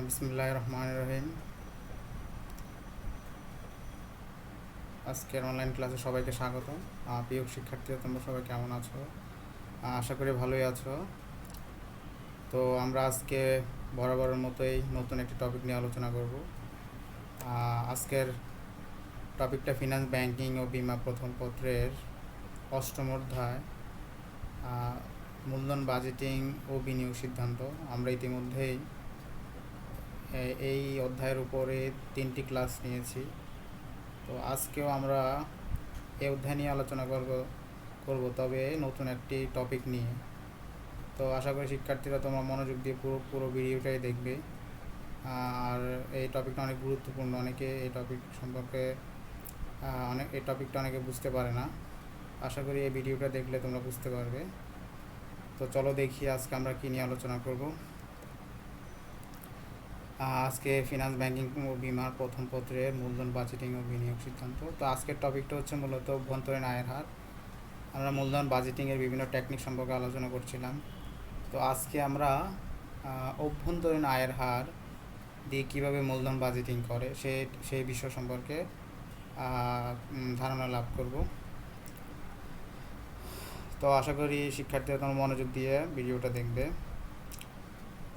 বিসমিল্লাহির রহমানির রহিম। আজকের অনলাইন ক্লাসে সবাইকে স্বাগত। প্রিয় শিক্ষার্থীরা, তোমরা সবাই কেমন আছো? আশা করি ভালোই আছো। তো আমরা আজকে বরাবরের মতোই নতুন একটি টপিক নিয়ে আলোচনা করব। আজকের টপিকটা ফিনান্স, ব্যাংকিং ও বিমা প্রথম পত্রের অষ্টম অধ্যায়, মূলধন, বাজেটিং ও বিনিয়োগ সিদ্ধান্ত। আমরা ইতিমধ্যেই এই অধ্যায়ের উপরে 3টি ক্লাস নিয়েছি। তো আজকেও আমরা এই অধ্যায় নিয়ে আলোচনা করব, তবে নতুন একটি টপিক নিয়ে। তো আশা করি শিক্ষার্থীরা তোমরা মনোযোগ দিয়ে পুরো ভিডিওটাই দেখবে। আর এই টপিকটা অনেক গুরুত্বপূর্ণ। অনেকে এই টপিক সম্পর্কে এই টপিকটা অনেকে বুঝতে পারে না। আশা করি এই ভিডিওটা দেখলে তোমরা বুঝতে পারবে। তো চলো দেখি আজকে আমরা কী নিয়ে আলোচনা করব। আজকে ফিনান্স, ব্যাংকিং ও বিমার প্রথম পত্রের মূলধন, বাজেটিং ও বিনিয়োগ সিদ্ধান্ত। তো আজকের টপিকটা হচ্ছে মূলত অভ্যন্তরীণ আয়ের হার। আমরা মূলধন, বাজেটিংয়ের বিভিন্ন টেকনিক সম্পর্কে আলোচনা করছিলাম। তো আজকে আমরা অভ্যন্তরীণ আয়ের হার দিয়ে কীভাবে মূলধন বাজেটিং করে সেই বিষয় সম্পর্কে ধারণা লাভ করব। তো আশা করি শিক্ষার্থীরা তোমরা মনোযোগ দিয়ে ভিডিওটা দেখবে।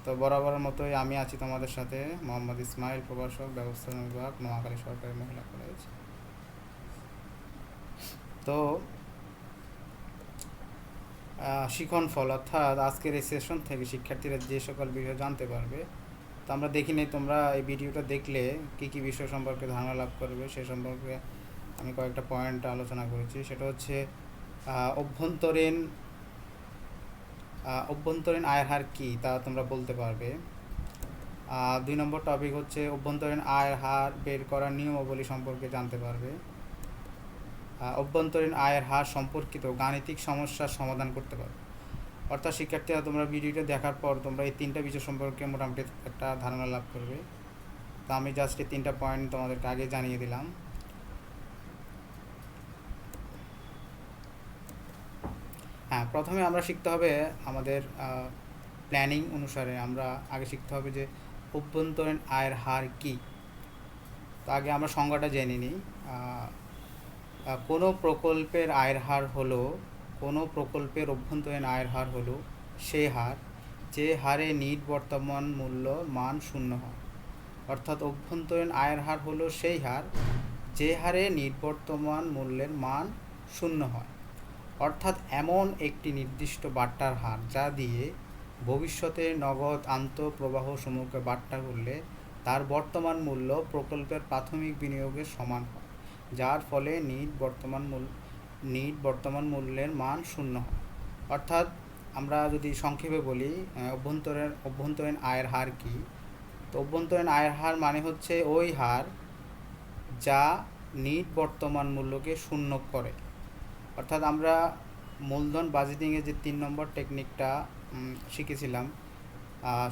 তো বরাবরের মতোই আমি আছি তোমাদের সাথে, মোহাম্মদ ইসমাইল, প্রভাষক, ব্যবস্থাপনা বিভাগ, নোয়াখালী সরকারি মহিলা কলেজ। তো শিখন ফল, অর্থাৎ আজকের এই সেশন থেকে শিক্ষার্থীরা যে সকল বিষয় জানতে পারবে। তো আমরা দেখিনি, তোমরা এই ভিডিওটা দেখলে কী কী বিষয় সম্পর্কে ধারণা লাভ করবে সে সম্পর্কে আমি কয়েকটা পয়েন্ট আলোচনা করেছি। সেটা হচ্ছে অভ্যন্তরীণ আয়ের হার কী তা তোমরা বলতে পারবে। 2 নম্বর টপিক হচ্ছে অভ্যন্তরীণ আয়ের হার বের করার নিয়মাবলী সম্পর্কে জানতে পারবে। অভ্যন্তরীণ আয়ের হার সম্পর্কিত গাণিতিক সমস্যার সমাধান করতে পারবে। অর্থাৎ শিক্ষার্থীরা তোমরা ভিডিওটা দেখার পর তোমরা এই 3টা বিষয় সম্পর্কে মোটামুটি একটা ধারণা লাভ করবে। তো আমি জাস্ট এই 3টা পয়েন্ট তোমাদেরকে আগে জানিয়ে দিলাম। প্রথমে আমরা শিখতে হবে আমাদের প্ল্যানিং অনুসারে আমরা আগে শিখতে হবে যে অভ্যন্তরীণ আয়ের হার কী। তো আগে আমরা সংজ্ঞাটা জেনে নিই। কোনো প্রকল্পের আয়ের হার হলো, কোনো প্রকল্পের অভ্যন্তরীণ আয়ের হার হলো সেই হার যে হারে নিট বর্তমান মূল্য মান শূন্য হয়। অর্থাৎ অভ্যন্তরীণ আয়ের হার হলো সেই হার যে হারে নিট বর্তমান মূল্যের মান শূন্য হয়। অর্থাৎ এমন একটি নির্দিষ্ট বাট্টার হার যা দিয়ে ভবিষ্যতে নগদ আন্তঃপ্রবাহ সমূহকে বাট্টা করলে তার বর্তমান মূল্য প্রকল্পের প্রাথমিক বিনিয়োগের সমান হয়, যার ফলে নিট বর্তমান মূল্যের মান শূন্য হয়। অর্থাৎ আমরা যদি সংক্ষেপে বলি অভ্যন্তরীণ আয়ের হার কী, তো অভ্যন্তরীণ আয়ের হার মানে হচ্ছে ওই হার যা নিট বর্তমান মূল্যকে শূন্য করে। অর্থাৎ আমরা মূলধন বাজেটিংয়ে যে 3 নম্বর টেকনিকটা শিখেছিলাম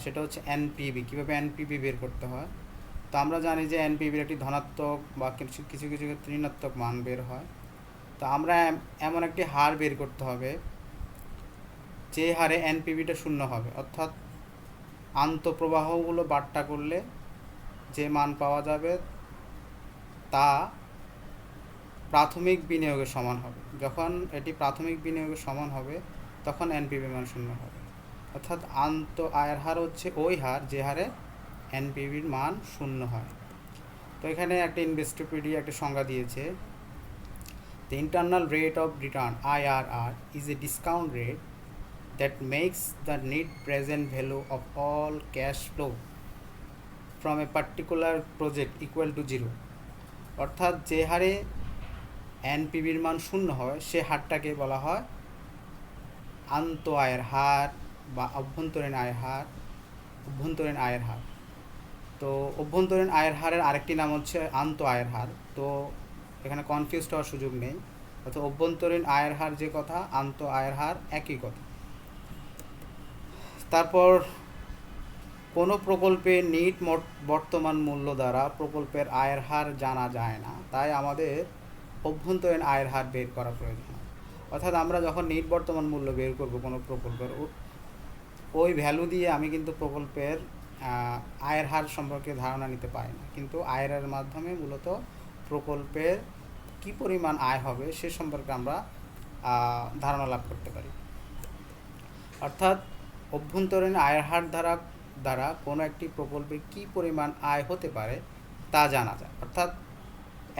সেটা হচ্ছে এনপিভি, কীভাবে এনপিভি বের করতে হয়। তো আমরা জানি যে এনপিভির একটি ধনাত্মক বা কিছু কিছু ক্ষেত্রে ঋণাত্মক মান বের হয়। তো আমরা এমন একটি হার বের করতে হবে যে হারে এনপিভিটা শূন্য হবে। অর্থাৎ আন্তঃপ্রবাহগুলো বাট্টা করলে যে মান পাওয়া যাবে তা প্রাথমিক বিনিয়োগের সমান হবে। যখন এটি প্রাথমিক বিনিয়োগের সমান হবে তখন এনপিভি মান শূন্য হবে। অর্থাৎ আয়ের হার হচ্ছে ওই হার যে হারে এনপিভির মান শূন্য হয়। তো এখানে একটা ইনভেস্টোপিডিয়া একটা সংজ্ঞা দিয়েছে। The internal rate of return IRR is a discount rate that makes the net present value of all cash flow from a particular project equal to 0. অর্থাৎ যে হারে এনপিভির মান শূন্য হয় সে হারটাকে বলা হয় আয়ের হার বা অভ্যন্তরীণ আয়ের হার। তো অভ্যন্তরীণ আয়ের হারের আরেকটি নাম হচ্ছে আয়ের হার। তো এখানে কনফিউজ হওয়ার সুযোগ নেই। অর্থাৎ অভ্যন্তরীণ আয়ের হার যে কথা, আয়ের হার একই কথা। তারপর কোনো প্রকল্পের নিট বর্তমান মূল্য দ্বারা প্রকল্পের আয়ের হার জানা যায় না, তাই আমাদের অভ্যন্তরীণ আয়ের হার বের করা প্রয়োজন। অর্থাৎ আমরা যখন নিট বর্তমান মূল্য বের করব কোনো প্রকল্পের, ওই ভ্যালু দিয়ে আমি কিন্তু প্রকল্পের আয়ের হার সম্পর্কে ধারণা নিতে পারি না, কিন্তু আয়ের হারের মাধ্যমে মূলত প্রকল্পের কী পরিমাণ আয় হবে সে সম্পর্কে আমরা ধারণা লাভ করতে পারি। অর্থাৎ অভ্যন্তরীণ আয়ের হার দ্বারা কোনো একটি প্রকল্পে কী পরিমাণ আয় হতে পারে তা জানা যায়। অর্থাৎ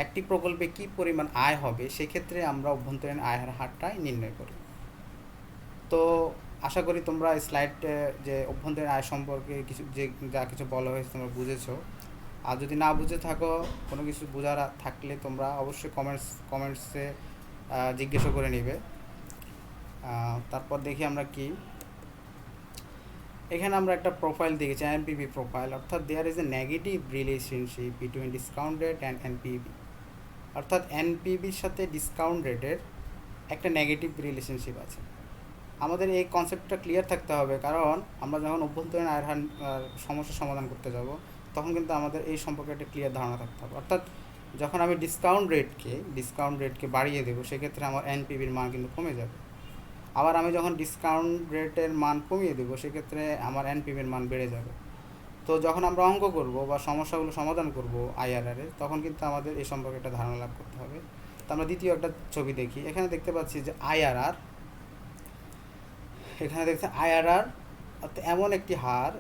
একটি প্রকল্পে কী পরিমাণ আয় হবে সেক্ষেত্রে আমরা অভ্যন্তরীণ আয়ের হারটাই নির্ণয় করি। তো আশা করি তোমরা স্লাইডে যে অভ্যন্তরীণ আয় সম্পর্কে যা কিছু বলা হয়েছে তোমরা বুঝেছো। আর যদি না বুঝে থাকো, কোনো কিছু বোঝার থাকলে তোমরা অবশ্যই কমেন্টসে জিজ্ঞাসা করে নিবে। তারপর দেখি আমরা কি, এখানে আমরা একটা প্রোফাইল দেখেছি, এনপিভি প্রোফাইল। অর্থাৎ there is a negative relationship between discount rate and NPV. অর্থাৎ এনপিভির সাথে ডিসকাউন্ট রেটের একটা নেগেটিভ রিলেশনশিপ আছে। আমাদের এই কনসেপ্টটা ক্লিয়ার থাকতে হবে, কারণ আমরা যখন অভ্যন্তরীণ আয়ের হার সমস্যার সমাধান করতে যাব তখন কিন্তু আমাদের এই সম্পর্কে একটা ক্লিয়ার ধারণা থাকতে হবে। অর্থাৎ যখন আমি ডিসকাউন্ট রেটকে বাড়িয়ে দেবো সেক্ষেত্রে আমার এনপিভির মান কিন্তু কমে যাবে। আবার আমি যখন ডিসকাউন্ট রেটের মান কমিয়ে দেবো সেক্ষেত্রে আমার এনপিভির মান বেড়ে যাবে। তো যখন আমরা অঙ্ক করব বা সমস্যাগুলো সমাধান করব আইআরআরে, তখন কিন্তু আমাদের এই সম্পর্কে একটা ধারণা লাভ করতে হবে। তো আমরা দ্বিতীয় একটা ছবি দেখি। এখানে দেখতে পাচ্ছি যে আইআরআর, এখানে দেখতে আইআরআর অর্থাৎ এমন একটি হার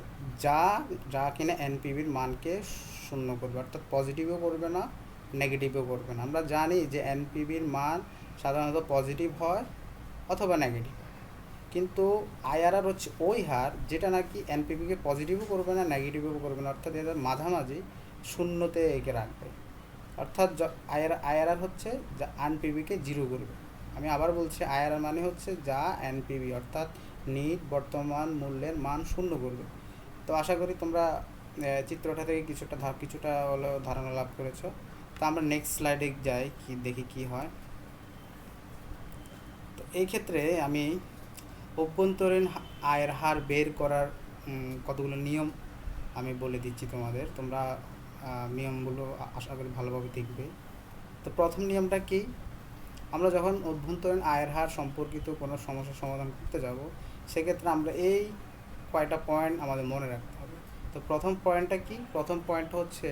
যা কিনা এনপিভির মানকে শূন্য করবে, অর্থাৎ পজিটিভও করবে না নেগেটিভও করবে না। আমরা জানি যে এনপিভির মান সাধারণত পজিটিভ হয় অথবা নেগেটিভ, কিন্তু আইআরআর হচ্ছে ওই হার যেটা নাকি এনপিভিকে পজিটিভও করবে না নেগেটিভও করবে না, অর্থাৎ এদের মাঝামাঝি শূন্যতে একে রাখবে। অর্থাৎ আইআরআর হচ্ছে যা এনপিভিকে জিরো করবে। আমি আবার বলছি, আইআরআর মানে হচ্ছে যা এনপিভি অর্থাৎ নিট বর্তমান মূল্যের মান শূন্য করবে। তো আশা করি তোমরা চিত্রটা থেকে কিছুটা হলেও ধারণা লাভ করেছো। তো আমরা নেক্সট স্লাইডে যাই, দেখি কি হয়। তো এই ক্ষেত্রে আমি অভ্যন্তরীণ আয়ের হার বের করার কতগুলো নিয়ম আমি বলে দিচ্ছি তোমাদের, তোমরা নিয়মগুলো আশা করি ভালোভাবে দেখবে। তো প্রথম নিয়মটা কি, আমরা যখন অভ্যন্তরীণ আয়ের হার সম্পর্কিত কোনো সমস্যার সমাধান করতে যাব সেক্ষেত্রে আমরা এই কয়টা পয়েন্ট আমাদের মনে রাখতে হবে। তো প্রথম পয়েন্টটা কি, প্রথম পয়েন্ট হচ্ছে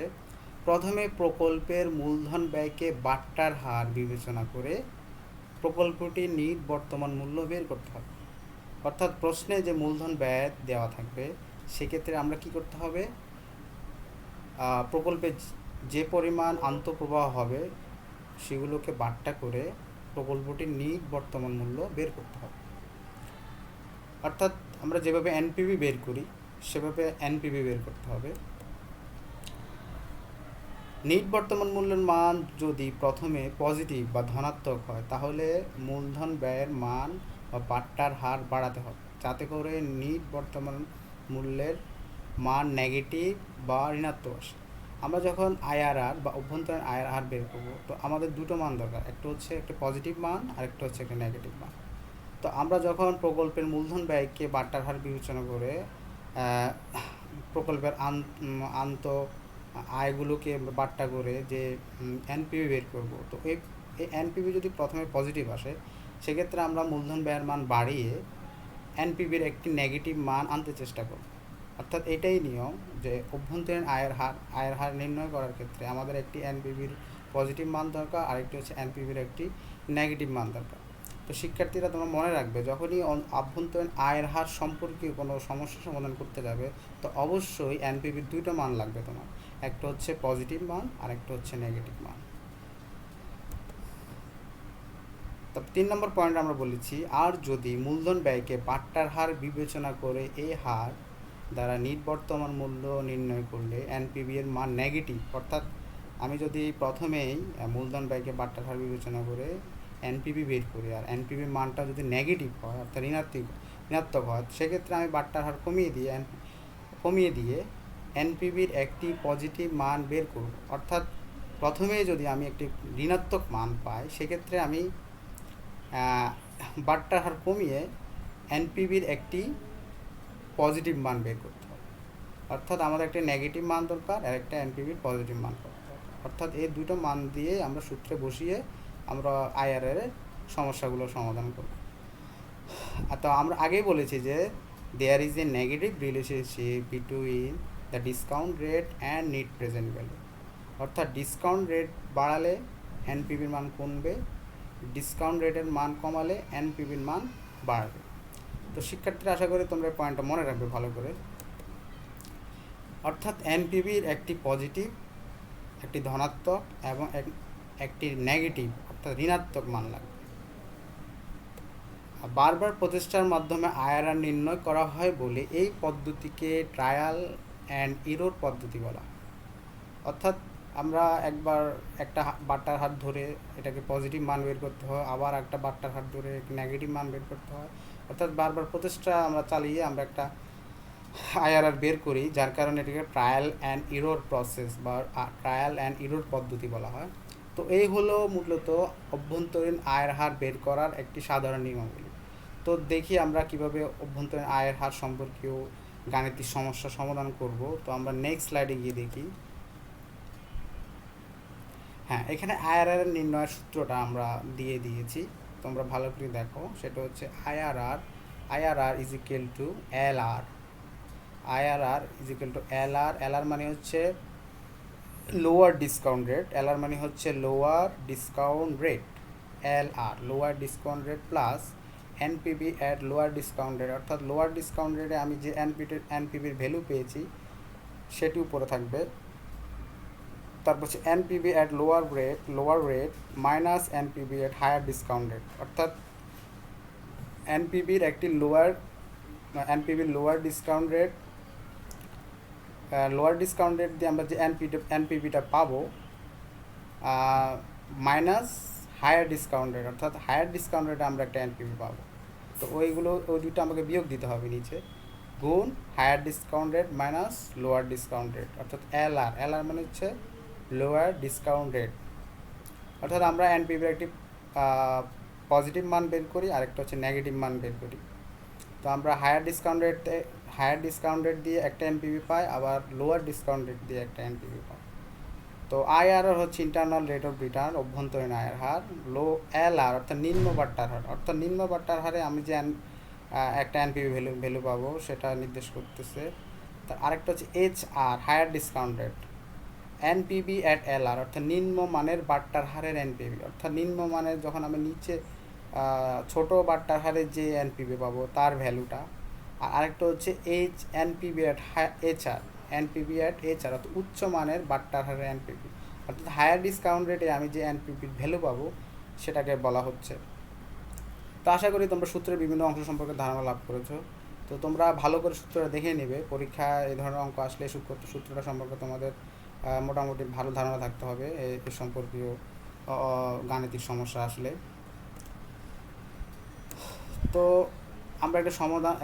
প্রথমে প্রকল্পের মূলধন ব্যয়কে বাট্টার হার বিবেচনা করে প্রকল্পটির নিট বর্তমান মূল্য বের করতে হবে। অর্থাৎ প্রশ্নে যে মূলধন ব্যয় দেওয়া থাকবে সেক্ষেত্রে আমরা কি করতে হবে, প্রকল্পে যে পরিমাণ আন্তঃপ্রবাহ হবে সেগুলোকে বাট্টা করে প্রকল্পটির নিট বর্তমান মূল্য বের করতে হবে। অর্থাৎ আমরা যেভাবে এনপিভি বের করি সেভাবে এনপিভি বের করতে হবে। নিট বর্তমান মূল্যের মান যদি প্রথমে পজিটিভ বা ধনাত্মক হয় তাহলে মূলধন ব্যয়ের মান বা বাট্টার হার বাড়াতে হবে, যাতে করে নিট বর্তমান মূল্যের মান নেগেটিভ বা ঋণাত্মক আসে। আমরা যখন আইআরআর বা অভ্যন্তরীণ আয়ের হার বের করবো তো আমাদের দুটো মান দরকার, একটা হচ্ছে একটা পজিটিভ মান আর একটা হচ্ছে একটা নেগেটিভ মান। তো আমরা যখন প্রকল্পের মূলধন ব্যয়কে বাট্টার হার বিবেচনা করে প্রকল্পের আয়গুলোকে বাট্টা করে যে এনপিভি বের করব, তো এই এনপিভি যদি প্রথমে পজিটিভ আসে সেক্ষেত্রে আমরা মূলধন ব্যয়ের মান বাড়িয়ে এনপিভির একটি নেগেটিভ মান আনতে চেষ্টা করব। অর্থাৎ এটাই নিয়ম যে অভ্যন্তরীণ আয়ের হার নির্ণয় করার ক্ষেত্রে আমাদের একটি এনপিভির পজিটিভ মান দরকার, আরেকটি হচ্ছে এনপিভির একটি নেগেটিভ মান দরকার। তো শিক্ষার্থীরা তোমরা মনে রাখবে, যখনই অভ্যন্তরীণ আয়ের হার সম্পর্কে কোনো সমস্যা সমাধান করতে যাবে তো অবশ্যই এনপিভির দুইটা মান লাগবে তোমার, একটা হচ্ছে পজিটিভ মান আর একটা হচ্ছে নেগেটিভ মান। তো 3 নম্বর পয়েন্ট আমরা বলেছি, আর যদি মূলধন ব্যয়কে বাট্টার হার বিবেচনা করে এই হার দ্বারা নিট বর্তমান মূল্য নির্ণয় করলে এনপিভি এর মান নেগেটিভ, অর্থাৎ আমি যদি প্রথমেই মূলধন ব্যয়কে বাট্টার হার বিবেচনা করে এনপিভি বের করি আর এনপিভির মানটা যদি নেগেটিভ হয় অর্থাৎ ঋণাত্মক হয় সেক্ষেত্রে আমি বাট্টার হার কমিয়ে দিয়ে এনপিভির একটি পজিটিভ মান বের করব। অর্থাৎ প্রথমেই যদি আমি একটি ঋণাত্মক মান পাই সেক্ষেত্রে আমি বাট্টার হার কমিয়ে এনপিভির একটি পজিটিভ মান বের করতে হবে। অর্থাৎ আমাদের একটা নেগেটিভ মান দরকার আর একটা এনপিভির পজিটিভ মান দরকার। অর্থাৎ এই দুটো মান দিয়ে আমরা সূত্রে বসিয়ে আমরা আইআরআর এর সমস্যাগুলো সমাধান করব। তো আমরা আগেই বলেছি যে there is a negative relationship between the discount rate and net present value. অর্থাৎ ডিসকাউন্ট রেট বাড়ালে এনপিভির মান কমবে, ডিসকাউন্ট রেটের মান কমালে এনপিভির মান বাড়বে। তো শিক্ষার্থীরা আশা করি তোমরা পয়েন্টটা মনে রাখবে ভালো করে। অর্থাৎ এনপিভির একটি পজিটিভ, একটি ধনাত্মক এবং একটি নেগেটিভ অর্থাৎ ঋণাত্মক মান লাগবে। বারবার প্রচেষ্টার মাধ্যমে আইআরআর নির্ণয় করা হয় বলে এই পদ্ধতিকে ট্রায়াল অ্যান্ড ইরোর পদ্ধতি বলা হয়। অর্থাৎ আমরা একবার একটা বাট্টার হাত ধরে এটাকে পজিটিভ মান বের করতে হয়, আবার একটা বাট্টার হাত ধরে নেগেটিভ মান বের করতে হয়। অর্থাৎ বারবার প্রচেষ্টা আমরা চালিয়ে আমরা একটা আইআরআর বের করি, যার কারণে এটাকে ট্রায়াল অ্যান্ড ইরোর প্রসেস বা ট্রায়াল অ্যান্ড ইরোর পদ্ধতি বলা হয়। তো এই হলো মূলত অভ্যন্তরীণ আয়ের হার বের করার একটি সাধারণ নিয়মাবলী। তো দেখি আমরা কিভাবে অভ্যন্তরীণ আয়ের হার সম্পর্কীয় গাণিতিক সমস্যা সমাধান করব। তো আমরা নেক্সট স্লাইডে গিয়ে দেখি। হ্যাঁ, এখানে আইআরআর নির্ণয়ের সূত্রটা আমরা দিয়ে দিয়েছি, তোমরা ভালো করে দেখো। সেটা হচ্ছে IRR is equal to LR. IRR is equal to LR. LR মানে হচ্ছে লোয়ার ডিসকাউন্ট রেট, এলআর মানে হচ্ছে lower discount rate, LR lower discount rate plus NPV at lower discount rate. অর্থাৎ লোয়ার ডিসকাউন্ট রেটে আমি যে এনপিভির ভ্যালু পেয়েছি সেটি উপরে থাকবে। তারপর হচ্ছে NPV at lower rate minus NPV at higher discount rate. অর্থাৎ এনপিভির একটি লোয়ার ডিসকাউন্ট রেট দিয়ে আমরা যে এনপিভিটা পাবো মাইনাস হায়ার ডিসকাউন্ট রেট, অর্থাৎ হায়ার ডিসকাউন্ট রেটে আমরা একটা এনপিভি পাবো। তো ওই দুটো আমাকে বিয়োগ দিতে হবে নিচে, গুণ higher discount rate minus lower discount rate, অর্থাৎ এলআর মানে হচ্ছে লোয়ার ডিসকাউন্ট রেট। অর্থাৎ আমরা এনপিভির একটি পজিটিভ মান বের করি, আরেকটা হচ্ছে নেগেটিভ মান বের করি। তো আমরা হায়ার ডিসকাউন্ট রেট দিয়ে একটা এনপিভি পাই, আবার লোয়ার ডিসকাউন্ট রেট দিয়ে একটা এনপিভি পাই। তো আইআরআর হচ্ছে ইন্টারনাল রেট অফ রিটার্ন, অভ্যন্তরীণ আয়ের হার। এলআর অর্থাৎ নিম্ন বাট্টার হার, অর্থাৎ নিম্ন বাট্টার হারে আমি যে একটা এনপিভি ভ্যালু পাবো সেটা নির্দেশ করতেছে। তার আরেকটা হচ্ছে HR, higher discount rate. NPV at LR অর্থাৎ নিম্ন মানের বাট্টার হারের এনপিভি, অর্থাৎ নিম্ন মানের যখন আমি নিচে ছোট বাট্টার হারে যে এনপিভি পাবো তার ভ্যালুটা। আর আরেকটা হচ্ছে এনপিভি অ্যাট এইচআর অর্থাৎ উচ্চ মানের বাট্টার হারের এনপিভি, অর্থাৎ হায়ার ডিসকাউন্ট রেটে আমি যে এনপিভির ভ্যালু পাবো সেটাকে বলা হচ্ছে। তো আশা করি তোমরা সূত্রের বিভিন্ন অংশ সম্পর্কে ধারণা লাভ করেছো। তো তোমরা ভালো করে সূত্রটা দেখে নেবে, পরীক্ষায় এই ধরনের অঙ্ক আসলে সূত্রটা সম্পর্কে তোমাদের মোটামুটি ভালো ধারণা থাকতে হবে এ সম্পর্কীয় গাণিতিক সমস্যা আসলে। তো আমরা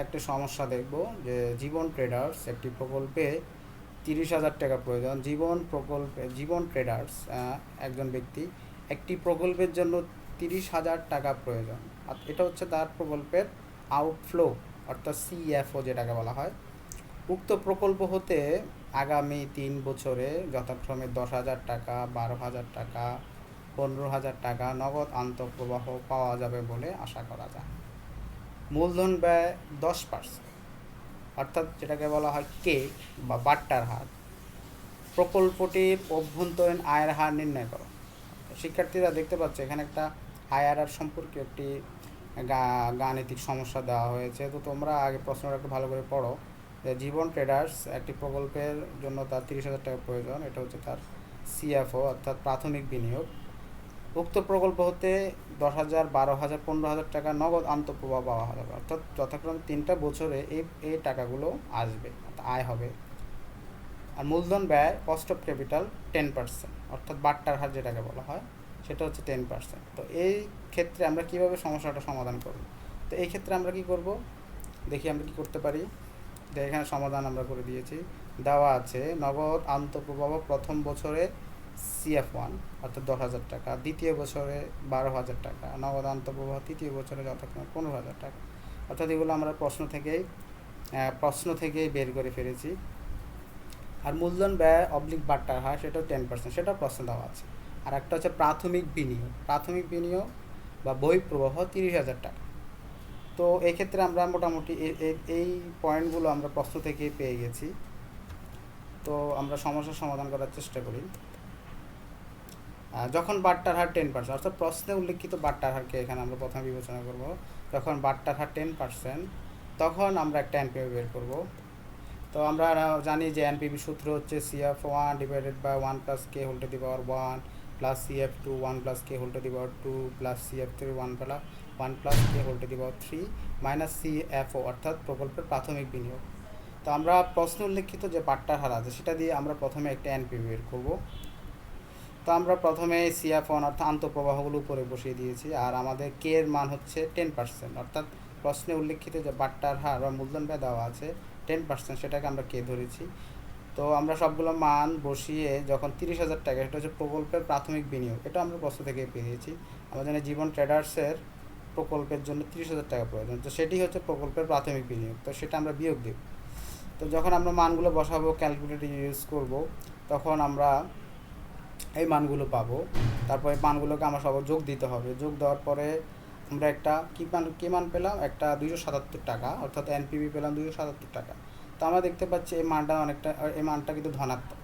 একটা সমস্যা দেখব যে জীবন ট্রেডার্স একটি প্রকল্পে 30,000 টাকা প্রয়োজন। জীবন ট্রেডার্স একজন ব্যক্তি একটি প্রকল্পের জন্য 30,000 টাকা প্রয়োজন। আর এটা হচ্ছে তার প্রকল্পের আউটফ্লো অর্থাৎ সিএফও যেটাকে বলা হয়। উক্ত প্রকল্প হতে আগামী 3 বছরে যথাক্রমে 10,000 টাকা, 12,000 টাকা, 15,000 টাকা নগদ আন্তঃপ্রবাহ পাওয়া যাবে বলে আশা করা যায়। মূলধন ব্যয় 10%, অর্থাৎ যেটাকে বলা হয় কে বা বাট্টার হার। প্রকল্পটির অভ্যন্তরীণ আয়ের হার নির্ণয় করো। শিক্ষার্থীরা দেখতে পাচ্ছে এখানে একটা আইআরআর সম্পর্কে একটি গাণিতিক সমস্যা দেওয়া হয়েছে। তো তোমরা আগে প্রশ্নটা একটু ভালো করে পড়ো যে জীবন ট্রেডার্স একটি প্রকল্পের জন্য তার 30,000 টাকা প্রয়োজন, এটা হচ্ছে তার সিএফও অর্থাৎ প্রাথমিক বিনিয়োগ। উক্ত প্রকল্প হতে 10,000, 12,000, 15,000 টাকা নগদ আন্তঃপ্রবাহ পাওয়া যাবে, অর্থাৎ যথাক্রমে 3টা বছরে এই টাকাগুলো আসবে, আয় হবে। আর মূলধন ব্যয় কস্ট অফ ক্যাপিটাল 10%, অর্থাৎ বাট্টার হার যেটাকে বলা হয় সেটা হচ্ছে 10%। তো এই ক্ষেত্রে আমরা কিভাবে সমস্যাটা সমাধান করব? তো এই ক্ষেত্রে আমরা কি করব দেখি, আমরা কি করতে পারি। এখানে সমাধান আমরা করে দিয়েছি, দেওয়া আছে নগদ আন্তঃপ্রবাহ প্রথম বছরে CF1 অর্থাৎ 10,000 টাকা, দ্বিতীয় বছরে 12,000 টাকা, নগদ আন্তঃপ্রবাহ তৃতীয় বছরে যথাক্রমে 15,000 টাকা। অর্থাৎ এগুলো আমরা প্রশ্ন থেকেই বের করে ফেলেছি। আর মূলধন ব্যয় অবলিক বাট্টার হার সেটাও 10%, সেটাও প্রশ্ন দেওয়া আছে। আর একটা হচ্ছে প্রাথমিক বিনিয়োগ বা বহিঃপ্রবাহ 30,000 টাকা। তো এই ক্ষেত্রে আমরা মোটামুটি এই পয়েন্টগুলো আমরা প্রশ্ন থেকেই পেয়ে গেছি। তো আমরা সমস্যার সমাধান করার চেষ্টা করি। যখন বাট্টার হার 10%, অর্থাৎ প্রশ্নে উল্লিখিত বাট্টার হারকে এখানে আমরা প্রথমে বিবেচনা করব। যখন বাট্টার হার 10%, তখন আমরা একটা এনপিভি বের করব। তো আমরা জানি যে এনপিভি সূত্র হচ্ছে CF1 divided by 1 plus k whole to the power 1 plus CF2 1 plus k whole to the power 2 plus CF3 1 plus k whole to the power 3 minus CFO, অর্থাৎ প্রকল্পের প্রাথমিক বিনিয়োগ। তো আমরা প্রশ্ন উল্লিখিত যে বাট্টার হার আছে সেটা দিয়ে আমরা প্রথমে একটা এনপিভি বের করব। তো আমরা প্রথমে CF1 অর্থাৎ আন্তঃপ্রবাহগুলো উপরে বসিয়ে দিয়েছি, আর আমাদের কে এর মান হচ্ছে 10%, অর্থাৎ প্রশ্নে উল্লিখিত যে বাট্টার হার বা মূলধন ব্যয় দেওয়া আছে 10%, সেটাকে আমরা কে ধরেছি। তো আমরা সবগুলো মান বসিয়ে যখন 30,000 টাকা, এটা হচ্ছে প্রকল্পের প্রাথমিক বিনিয়োগ, এটা আমরা প্রশ্ন থেকে পেয়েছি। আমরা জানি জীবন ট্রেডার্সের প্রকল্পের জন্য 30,000 টাকা প্রয়োজন, তো সেটি হচ্ছে প্রকল্পের প্রাথমিক বিনিয়োগ, তো সেটা আমরা বিয়োগ দেব। তো যখন আমরা মানগুলো বসাবো, ক্যালকুলেটর ইউজ করব, তখন আমরা এই মানগুলো পাবো। তারপর এই মানগুলোকে আমরা সব যোগ দিতে হবে। যোগ দেওয়ার পরে আমরা একটা কী মান পেলাম, একটা 277 টাকা, অর্থাৎ এনপিভি পেলাম 277 টাকা। তো আমরা দেখতে পাচ্ছি এই মানটা কিন্তু ধনাত্মক।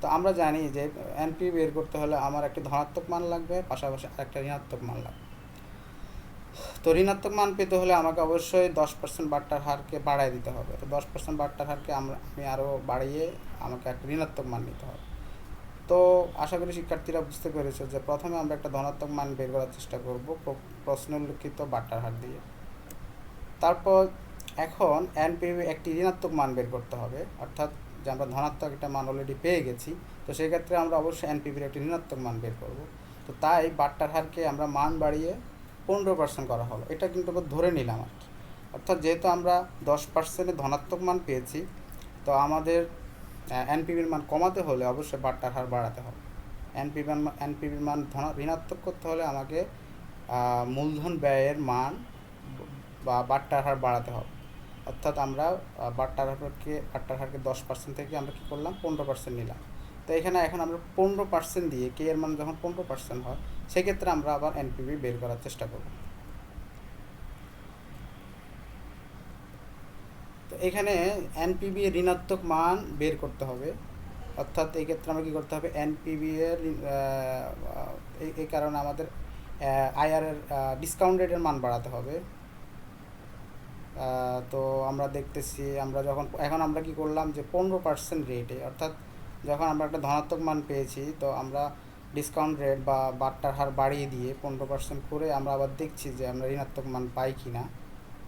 তো আমরা জানি যে এনপিভি বের করতে হলে আমার একটা ধনাত্মক মান লাগবে, পাশাপাশি একটা ঋণাত্মক মান লাগবে। তো ঋণাত্মক মান পেতে হলে আমাকে অবশ্যই 10% বাট্টার হারকে বাড়ায় দিতে হবে। তো 10% বাট্টার হারকে আমি আরও বাড়িয়ে আমাকে একটা ঋণাত্মক মান নিতে হবে। তো আশা করি শিক্ষার্থীরা বুঝতে পেরেছে যে প্রথমে আমরা একটা ধনাত্মক মান বের করার চেষ্টা করব প্রশ্ন উল্লিখিত বাট্টার হার দিয়ে। তারপর এখন এনপিভি একটি ঋণাত্মক মান বের করতে হবে, অর্থাৎ যে আমরা ধনাত্মক একটা মান অলরেডি পেয়ে গেছি, তো সেই ক্ষেত্রে আমরা অবশ্যই এনপিভির একটি ঋণাত্মক মান বের করব। তো তাই বাট্টার হারকে আমরা মান বাড়িয়ে 15% করা হলো, এটা কিন্তু ধরে নিলাম আর কি। অর্থাৎ যেহেতু আমরা 10% ধনাত্মক মান পেয়েছি, তো আমাদের এনপিভির মান কমাতে হলে অবশ্যই বাট্টার হার বাড়াতে হবে। এনপিভির মান ঋণাত্মক করতে হলে আমাকে মূলধন ব্যয়ের মান বা বাট্টার হার বাড়াতে হবে। অর্থাৎ আমরা বাট্টার হারকে 10% থেকে আমরা কী করলাম, 15% নিলাম। তো এখানে এখন আমরা 15% দিয়ে কে এর মান যখন 15% হয়, সেক্ষেত্রে আমরা আবার এনপিভি বের করার চেষ্টা করব। তো এখানে এনপিভি এর ঋণাত্মক মান বের করতে হবে, অর্থাৎ এই ক্ষেত্রে আমরা কী করতে হবে, এনপিভি এর এই কারণে আমাদের আইআরের ডিসকাউন্ট রেটের মান বাড়াতে হবে। তো আমরা দেখতেছি এখন আমরা কি করলাম যে 15% রেটে, অর্থাৎ যখন আমরা একটা ধনাত্মক মান পেয়েছি, তো আমরা ডিসকাউন্ট রেট বা বাট্টার হার বাড়িয়ে দিয়ে 15% করে আমরা আবার দেখছি যে আমরা ঋণাত্মক মান পাই কি না।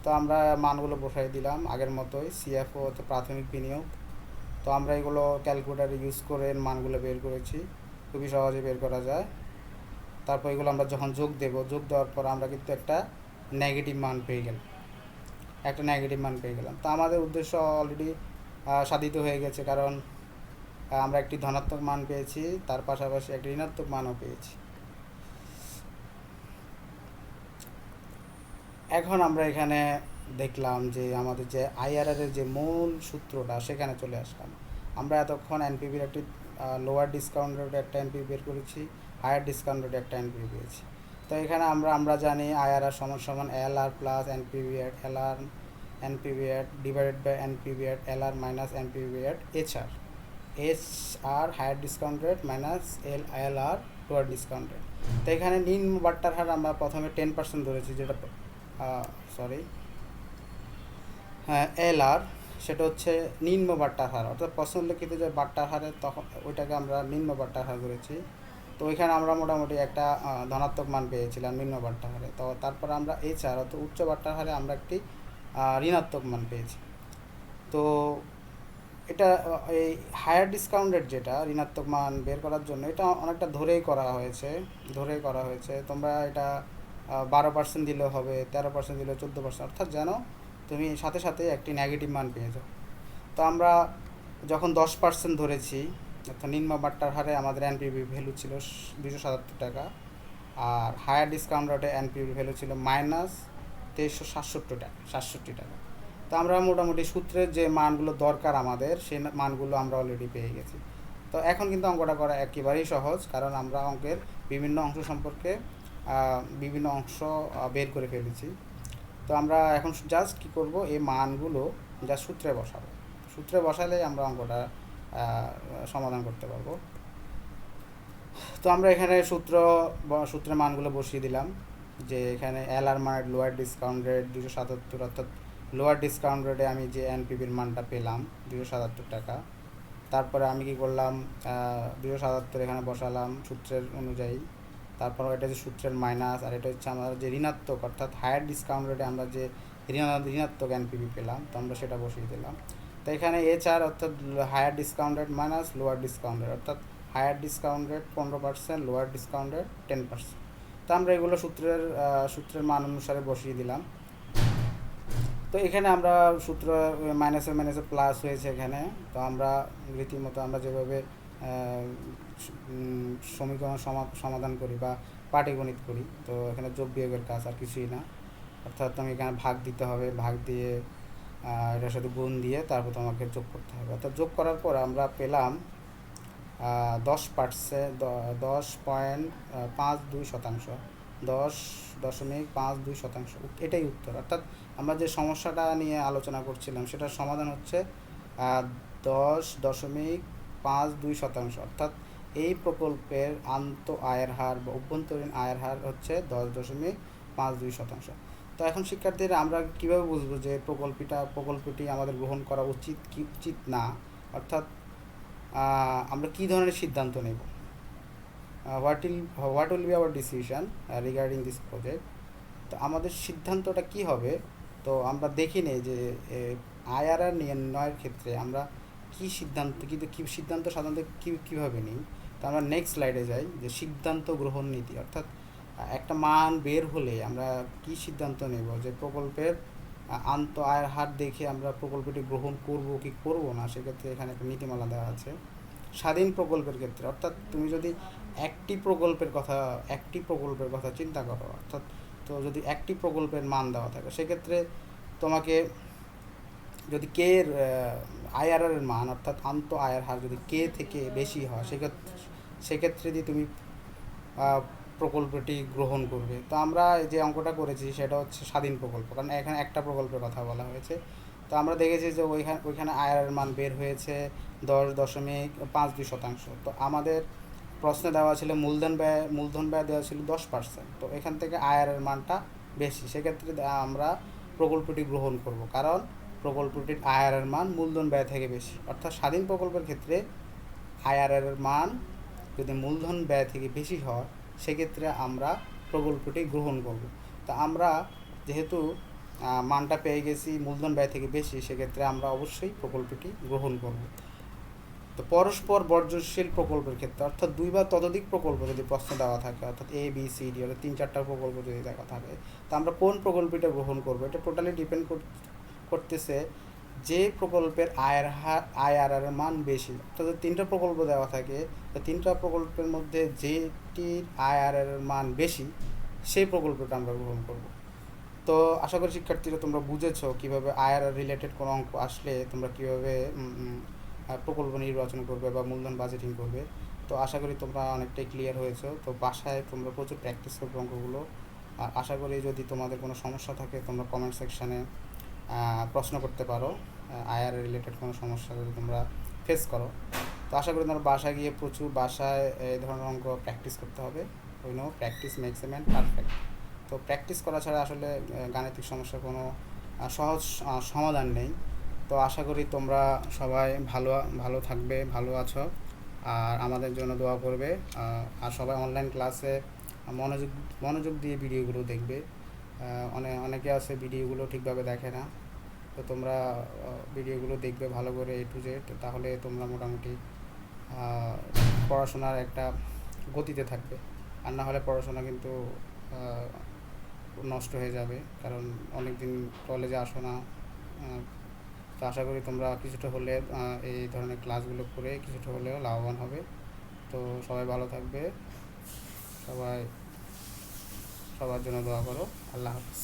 তো আমরা মানগুলো বসাই দিলাম আগের মতোই, CFO হচ্ছে প্রাথমিক বিনিয়োগ। তো আমরা এগুলো ক্যালকুলেটার ইউজ করে মানগুলো বের করেছি, খুবই সহজে বের করা যায়। তারপর এগুলো আমরা যখন যোগ দেওয়ার পর আমরা কিন্তু একটা নেগেটিভ মান পেয়ে গেলাম। তো আমাদের উদ্দেশ্য অলরেডি সাধিত হয়ে গেছে, কারণ আমরা একটি ধনাত্মক মান পেয়েছি, তার পাশাপাশি একটি ঋণাত্মক মানও পেয়েছি। এখন আমরা এখানে দেখলাম যে আমাদের যে আইআরআর এর যে মূল সূত্রটা, সেখানে চলে আসলাম। আমরা এতক্ষণ এনপিভির একটি লোয়ার ডিসকাউন্ট রেটে একটা এনপিভি বের করেছি, হায়ার ডিসকাউন্ট রেটে একটা এনপিভি পেয়েছি। তো এখানে আমরা জানি আইআরআর সমান LR plus NPV at LR divided by NPV at LR minus NPV at HR higher discount rate minus LR lower discount rate. তো এখানে নিম্ন বাট্টার হার আমরা প্রথমে 10% ধরেছি, যেটা এলআর, সেটা হচ্ছে নিম্ন বাট্টার হার, অর্থাৎ প্রশ্ন উল্লেখিত যে বাট্টার হারে তখন ওইটাকে আমরা নিম্ন বাট্টার হার ধরেছি। তো ওইখানে আমরা মোটামুটি একটা ধনাত্মক মান পেয়েছিলাম নিম্ন বাট্টার হারে। তো তারপর আমরা এইচআর অর্থাৎ উচ্চ বাট্টার হারে আমরা একটি ঋণাত্মক মান পেয়েছি। তো এটা এই হায়ার ডিসকাউন্ট রেট, যেটা ঋণাত্মক মান বের করার জন্য, এটা অনেকটা ধরেই করা হয়েছে। তোমরা এটা 12% দিলেও হবে, 13% দিলেও, 14%, অর্থাৎ যেন তুমি সাথে সাথে একটি নেগেটিভ মান পেয়ে যাও। তো আমরা যখন 10% ধরেছি, অর্থাৎ নিম্ন বাট্টার হারে আমাদের এনপিভি ভ্যালু ছিল 277 টাকা, আর হায়ার ডিসকাউন্ট রেটে এনপিভি ভ্যালু ছিল মাইনাস 2367 টাকা। তো আমরা মোটামুটি সূত্রের যে মানগুলো দরকার আমাদের, সেই মানগুলো আমরা অলরেডি পেয়ে গেছি। তো এখন কিন্তু অঙ্কটা করা একেবারেই সহজ, কারণ আমরা অঙ্কের বিভিন্ন অংশ সম্পর্কে বিভিন্ন অংশ বের করে ফেলেছি। তো আমরা এখন জাস্ট কী করব, এই মানগুলো যা সূত্রে বসালে আমরা অঙ্কটা সমাধান করতে পারবো। তো আমরা এখানে সূত্রের মানগুলো বসিয়ে দিলাম, যে এখানে এল আর মানে লোয়ার ডিসকাউন্ট রেট 277, অর্থাৎ লোয়ার ডিসকাউন্ট রেটে আমি যে এনপিভির মানটা পেলাম 277 টাকা। তারপরে আমি কি করলাম, 277 এখানে বসালাম সূত্রের অনুযায়ী। তারপর এটা যে সূত্রের মাইনাস, আর এটা হচ্ছে আমরা যে ঋণাত্মক, অর্থাৎ হায়ার ডিসকাউন্ট রেটে আমরা যে ঋণাত্মক এনপিভি পেলাম, তো আমরা সেটা বসিয়ে দিলাম। তো এখানে এইচআর অর্থাৎ higher discount rate minus lower discount rate, অর্থাৎ higher discount rate 15%, lower discount rate 10%। তো আমরা এগুলো সূত্রের মান অনুসারে বসিয়ে দিলাম। তো এখানে আমরা সূত্র মাইনাসে প্লাস হয়েছে এখানে। তো আমরা রীতিমতো আমরা যেভাবে সমীকরণ সমাধান করি বা পাটিগণিত করি, তো এখানে যোগ বিয়োগের কাজ, আর কিছুই না। অর্থাৎ তুমি এখানে ভাগ দিতে হবে, ভাগ দিয়ে এটার সাথে গুণ দিয়ে তারপর তোমাকে যোগ করতে হবে। অর্থাৎ যোগ করার পর আমরা পেলাম 10.52%, 10.52%, এটাই উত্তর। অর্থাৎ আমরা যে সমস্যাটা নিয়ে আলোচনা করছিলাম সেটার সমাধান হচ্ছে 10.52%, অর্থাৎ এই প্রকল্পের আয়ের হার বা অভ্যন্তরীণ আয়ের হার হচ্ছে 10.52%। তো এখন শিক্ষার্থীরা আমরা কীভাবে বুঝবো যে প্রকল্পটি আমাদের গ্রহণ করা উচিত কি উচিত না, অর্থাৎ আমরা কী ধরনের সিদ্ধান্ত নেব, what will be hour decision regarding this project. তো আমাদের সিদ্ধান্তটা কি হবে, তো আমরা দেখি নেই যে আইআরআর নির্ণয়ের ক্ষেত্রে আমরা কী সিদ্ধান্ত সাধারণত কীভাবে নিই। তো আমরা নেক্সট স্লাইডে যাই, যে সিদ্ধান্ত গ্রহণ নীতি, অর্থাৎ একটা মান বের হলে আমরা কি সিদ্ধান্ত নেব, যে প্রকল্পের আয়ের হার দেখে আমরা প্রকল্পটি গ্রহণ করব কি করব না, সেক্ষেত্রে এখানে একটা নীতিমালা দেওয়া আছে। স্বাধীন প্রকল্পের ক্ষেত্রে, অর্থাৎ তুমি যদি একটি প্রকল্পের কথা চিন্তা করো, অর্থাৎ তো যদি একটি প্রকল্পের মান দেওয়া থাকে, সেক্ষেত্রে তোমাকে যদি কে এর আইআরআর এর মান, অর্থাৎ আয়ের হার যদি কে থেকে বেশি হয়, সেক্ষেত্রে যদি তুমি প্রকল্পটি গ্রহণ করবে। তো আমরা যে অঙ্কটা করেছি সেটা হচ্ছে স্বাধীন প্রকল্প, কারণ এখানে একটা প্রকল্পের কথা বলা হয়েছে। তো আমরা দেখেছি যে ওইখানে আয়ের মান বের হয়েছে 10.52%। তো আমাদের প্রশ্নে দেওয়া ছিল মূলধন ব্যয় দেওয়া ছিল 10%। তো এখান থেকে আয়ের মানটা বেশি, সেক্ষেত্রে আমরা প্রকল্পটি গ্রহণ করব, কারণ প্রকল্পটির আয়ের মান মূলধন ব্যয় থেকে বেশি। অর্থাৎ স্বাধীন প্রকল্পের ক্ষেত্রে আয়ের মান যদি মূলধন ব্যয় থেকে বেশি হয়, সেক্ষেত্রে আমরা প্রকল্পটি গ্রহণ করব। তা আমরা যেহেতু মানটা পেয়ে গেছি মূলধন ব্যয় থেকে বেশি, সেক্ষেত্রে আমরা অবশ্যই প্রকল্পটি গ্রহণ করব। তো পরস্পর বর্জনশীল প্রকল্পের ক্ষেত্রে, অর্থাৎ 2 বা ততোধিক প্রকল্প যদি প্রশ্ন দেওয়া থাকে, অর্থাৎ ABCD অর্থাৎ 3-4টা প্রকল্প যদি দেওয়া থাকে, তো আমরা কোন প্রকল্পটা গ্রহণ করব, এটা টোটালি ডিপেন্ড করতেছে যে প্রকল্পের আইআরআর এর মান বেশি। অর্থাৎ 3টা প্রকল্প দেওয়া থাকে, তো 3টা প্রকল্পের মধ্যে যেটির আইআরআর এর মান বেশি, সেই প্রকল্পটা আমরা গ্রহণ করব। তো আশা করি শিক্ষার্থীরা তোমরা বুঝেছো কীভাবে আইআরআর রিলেটেড কোনো অঙ্ক আসলে তোমরা কীভাবে প্রকল্প নির্বাচন করবে বা মূলধন বাজেটিং করবে। তো আশা করি তোমরা অনেকটাই ক্লিয়ার হয়েছো। তো বাসায় তোমরা প্রচুর প্র্যাকটিস করবে অঙ্কগুলো। আর আশা করি যদি তোমাদের কোনো সমস্যা থাকে তোমরা কমেন্ট সেকশানে প্রশ্ন করতে পারো, আইআরআর রিলেটেড কোনো সমস্যা যদি তোমরা ফেস করো। তো আশা করি তোমরা বাসায় গিয়ে বাসায় এই ধরনের অঙ্ক প্র্যাকটিস করতে হবে। Practice makes a man perfect. তো প্র্যাকটিস করা ছাড়া আসলে গাণিতিক সমস্যার কোনো সহজ সমাধান নেই। তো আশা করি তোমরা সবাই ভালো থাকবে, ভালো আছো, আর আমাদের জন্য দোয়া করবে। আর সবাই অনলাইন ক্লাসে মনোযোগ দিয়ে ভিডিওগুলো দেখবে। অনেকে আছে ভিডিওগুলো ঠিকভাবে দেখে না। তো তোমরা ভিডিওগুলো দেখবে ভালো করে A to Z, তাহলে তোমরা মোটামুটি পড়াশোনার একটা গতিতে থাকবে। আর না হলে পড়াশোনা কিন্তু নষ্ট হয়ে যাবে, কারণ অনেক দিন কলেজে আসো না। তো আশা করি তোমরা কিছুটা হলে এই ধরনের ক্লাসগুলো করে কিছুটা হলেও লাভবান হবে। তো সবাই ভালো থাকবে, সবার জন্য দোয়া করো। আল্লাহ হাফিজ।